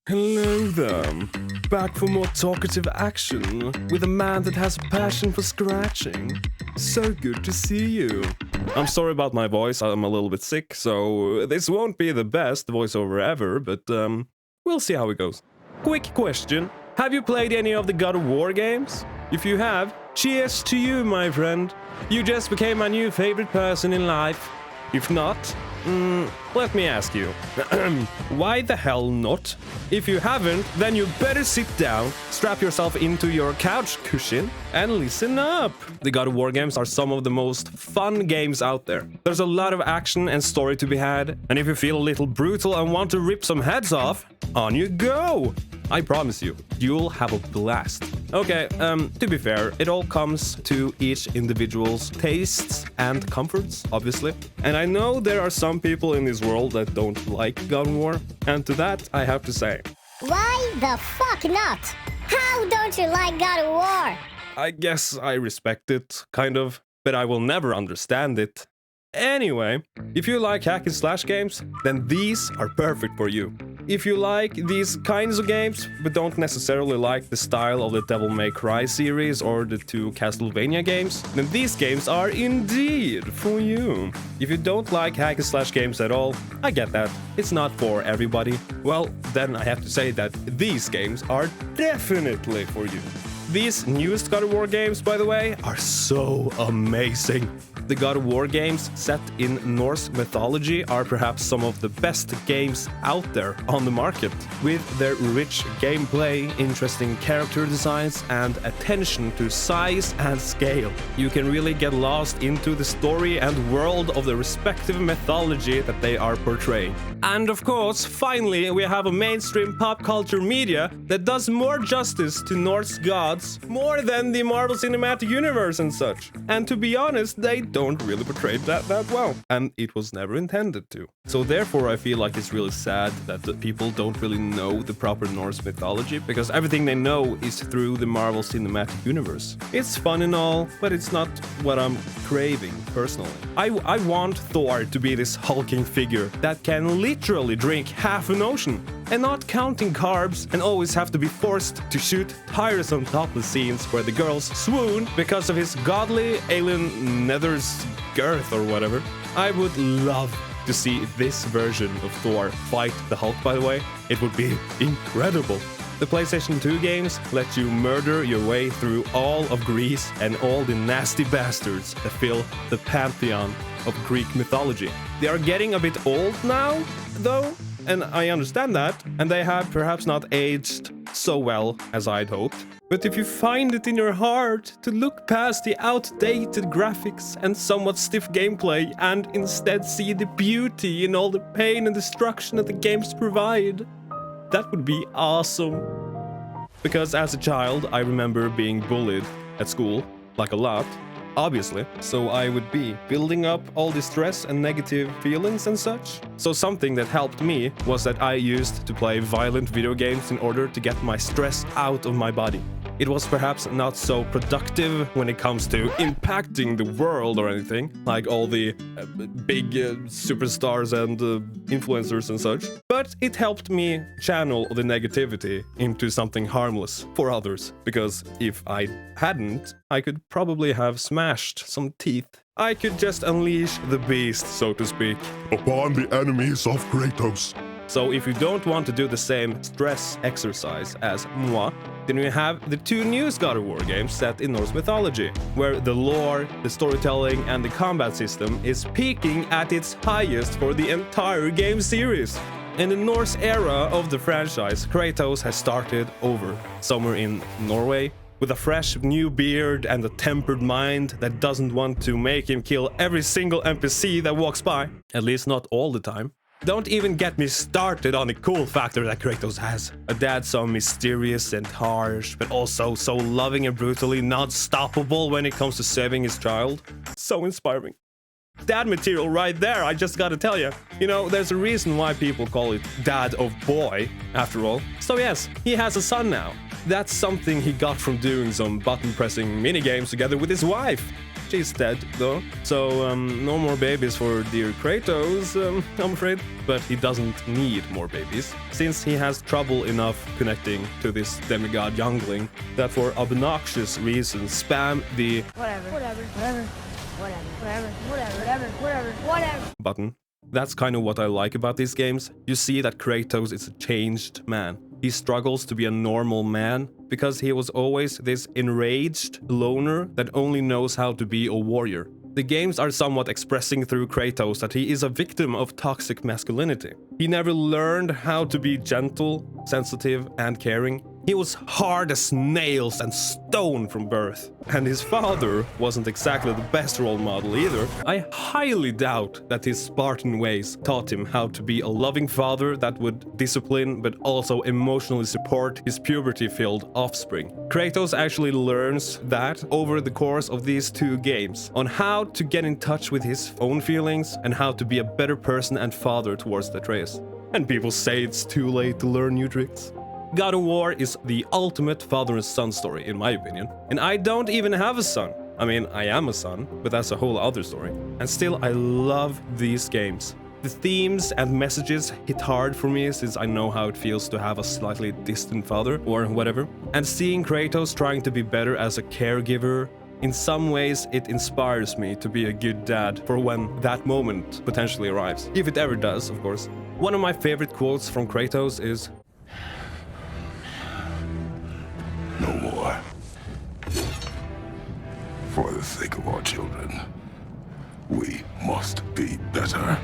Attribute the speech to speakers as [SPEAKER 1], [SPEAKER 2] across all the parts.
[SPEAKER 1] Hello there. Back for more talkative action with a man that has a passion for scratching. So good to see you. I'm sorry about my voice, I'm a little bit sick, so this won't be the best voiceover ever, but we'll see how it goes. Quick question. Have you played any of the God of War games? If you have, cheers to you, my friend. You just became my new favorite person in life. If not, let me ask you, why the hell not? If you haven't, then you better sit down, strap yourself into your couch cushion, and listen up. The God of War games are some of the most fun games out there. There's a lot of action and story to be had, and if you feel a little brutal and want to rip some heads off, on you go! I promise you, you'll have a blast. Okay, to be fair, it all comes to each individual's tastes and comforts, obviously. And I know there are some people in this world that don't like God of War, and to that I have to say,
[SPEAKER 2] why the fuck not? How don't you like God of War?
[SPEAKER 1] I guess I respect it, kind of, but I will never understand it. Anyway, if you like hack and slash games, then these are perfect for you. If you like these kinds of games, but don't necessarily like the style of the Devil May Cry series or the two Castlevania games, then these games are indeed for you. If you don't like hack and slash games at all, I get that. It's not for everybody. Well, then I have to say that these games are definitely for you. These newest God of War games, by the way, are so amazing. The God of War games set in Norse mythology are perhaps some of the best games out there on the market. With their rich gameplay, interesting character designs, and attention to size and scale, you can really get lost into the story and world of the respective mythology that they are portraying. And of course, finally, we have a mainstream pop culture media that does more justice to Norse gods, more than the Marvel Cinematic Universe and such. And to be honest, they don't really portray that well, and it was never intended to. So therefore I feel like it's really sad that the people don't really know the proper Norse mythology, because everything they know is through the Marvel Cinematic Universe. It's fun and all, but it's not what I'm craving personally. I want Thor to be this hulking figure that can literally drink half an ocean and not counting carbs and always have to be forced to shoot tiresome topless scenes where the girls swoon because of his godly alien nether's girth or whatever. I would love to see this version of Thor fight the Hulk, by the way. It would be incredible. The PlayStation 2 games let you murder your way through all of Greece and all the nasty bastards that fill the pantheon of Greek mythology. They are getting a bit old now, though, and I understand that, and they have perhaps not aged so well as I'd hoped. But if you find it in your heart to look past the outdated graphics and somewhat stiff gameplay and instead see the beauty in all the pain and destruction that the games provide, that would be awesome. Because as a child, I remember being bullied at school, like a lot, obviously, so I would be building up all the stress and negative feelings and such. So something that helped me was that I used to play violent video games in order to get my stress out of my body. It was perhaps not so productive when it comes to impacting the world or anything, like all the big superstars and influencers and such, but it helped me channel the negativity into something harmless for others, because if I hadn't, I could probably have smashed some teeth. I could just unleash the beast, so to speak,
[SPEAKER 3] upon the enemies of Kratos.
[SPEAKER 1] So if you don't want to do the same stress exercise as moi, then we have the two newest God of War games set in Norse mythology, where the lore, the storytelling, and the combat system is peaking at its highest for the entire game series. In the Norse era of the franchise, Kratos has started over, somewhere in Norway, with a fresh new beard and a tempered mind that doesn't want to make him kill every single NPC that walks by, at least not all the time. Don't even get me started on the cool factor that Kratos has. A dad so mysterious and harsh, but also so loving and brutally non-stoppable when it comes to saving his child. So inspiring. Dad material right there, I just gotta tell you. You know, there's a reason why people call it Dad of Boy, after all. So yes, he has a son now. That's something he got from doing some button-pressing minigames together with his wife. She's dead, though. So, no more babies for dear Kratos, I'm afraid. But he doesn't need more babies, since he has trouble enough connecting to this demigod youngling that for obnoxious reasons spam the whatever button. That's kind of what I like about these games. You see that Kratos is a changed man. He struggles to be a normal man because he was always this enraged loner that only knows how to be a warrior. The games are somewhat expressing through Kratos that he is a victim of toxic masculinity. He never learned how to be gentle, sensitive, and caring. He was hard as nails and stone from birth. And his father wasn't exactly the best role model either. I highly doubt that his Spartan ways taught him how to be a loving father that would discipline but also emotionally support his puberty-filled offspring. Kratos actually learns that over the course of these two games, on how to get in touch with his own feelings and how to be a better person and father towards Atreus. And people say it's too late to learn new tricks. God of War is the ultimate father and son story, in my opinion. And I don't even have a son. I mean, I am a son, but that's a whole other story. And still, I love these games. The themes and messages hit hard for me since I know how it feels to have a slightly distant father, or whatever. And seeing Kratos trying to be better as a caregiver, in some ways it inspires me to be a good dad for when that moment potentially arrives. If it ever does, of course. One of my favorite quotes from Kratos is,
[SPEAKER 3] No more. For the sake of our children, we must be better.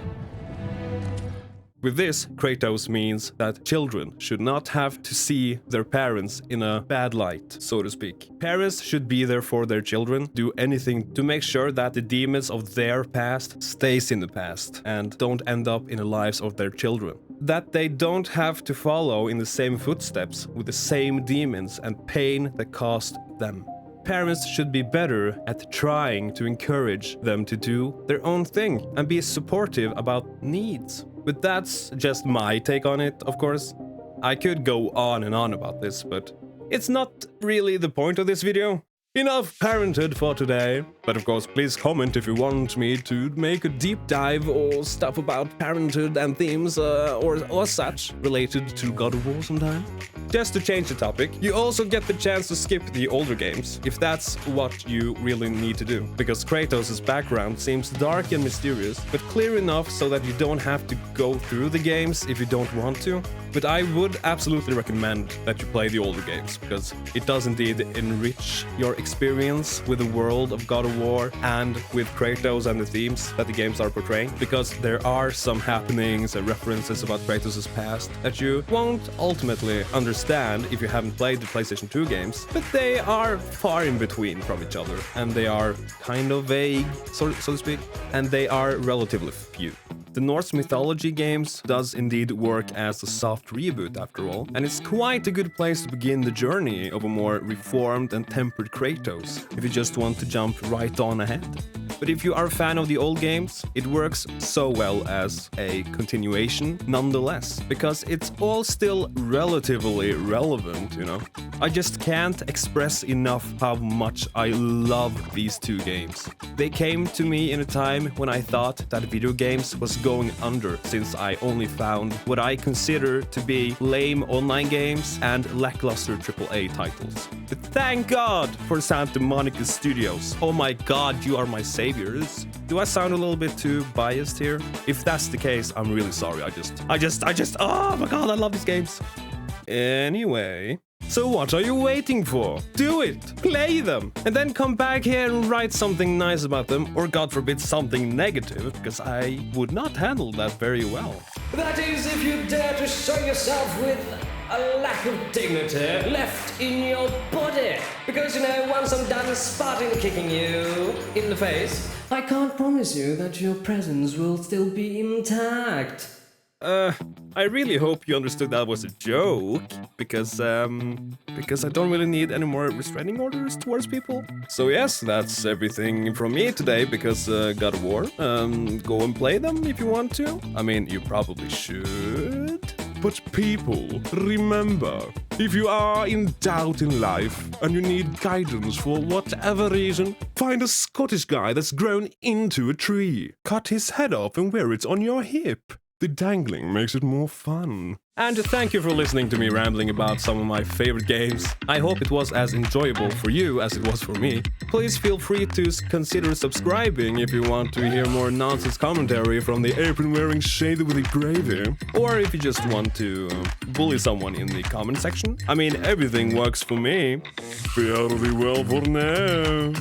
[SPEAKER 1] with this, Kratos means that children should not have to see their parents in a bad light, so to speak. Parents should be there for their children, do anything to make sure that the demons of their past stays in the past and don't end up in the lives of their children. That they don't have to follow in the same footsteps with the same demons and pain that caused them. Parents should be better at trying to encourage them to do their own thing and be supportive about needs. But that's just my take on it, of course. I could go on and on about this, but it's not really the point of this video. Enough parenthood for today. But of course, please comment if you want me to make a deep dive or stuff about parenthood and themes or such related to God of War sometime. Just to change the topic, you also get the chance to skip the older games, if that's what you really need to do. Because Kratos' background seems dark and mysterious, but clear enough so that you don't have to go through the games if you don't want to. But I would absolutely recommend that you play the older games, because it does indeed enrich your experience with the world of God of War and with Kratos and the themes that the games are portraying, because there are some happenings and references about Kratos' past that you won't ultimately understand if you haven't played the PlayStation 2 games, but they are far in between from each other, and they are kind of vague, so to speak, and they are relatively few. The Norse mythology games does indeed work as a soft reboot after all, and it's quite a good place to begin the journey of a more reformed and tempered Kratos, if you just want to jump right on ahead. But if you are a fan of the old games, it works so well as a continuation nonetheless, because it's all still relatively relevant, you know? I just can't express enough how much I love these two games. They came to me in a time when I thought that video games was going under, since I only found what I consider to be lame online games and lackluster AAA titles. But thank God for Santa Monica Studios. Oh my God, you are my saviors. Do I sound a little bit too biased here? If that's the case, I'm really sorry. I just, oh my God, I love these games. Anyway, so what are you waiting for? Do it! Play them! And then come back here and write something nice about them, or God forbid something negative, because I would not handle that very well.
[SPEAKER 4] That is, if you dare to show yourself with a lack of dignity left in your body. Because, you know, once I'm done Spartan kicking you in the face, I can't promise you that your presence will still be intact.
[SPEAKER 1] I really hope you understood that was a joke, because I don't really need any more restraining orders towards people. So yes, that's everything from me today, because God of War. Go and play them if you want to. I mean, you probably should. But people, remember, If you are in doubt in life and you need guidance for whatever reason, find a Scottish guy that's grown into a tree. Cut his head off and wear it on your hip. The dangling makes it more fun. And thank you for listening to me rambling about some of my favorite games. I hope it was as enjoyable for you as it was for me. Please feel free to consider subscribing if you want to hear more nonsense commentary from the apron-wearing shady with the gravy. Or if you just want to bully someone in the comment section. I mean, everything works for me. Fare thee well for now.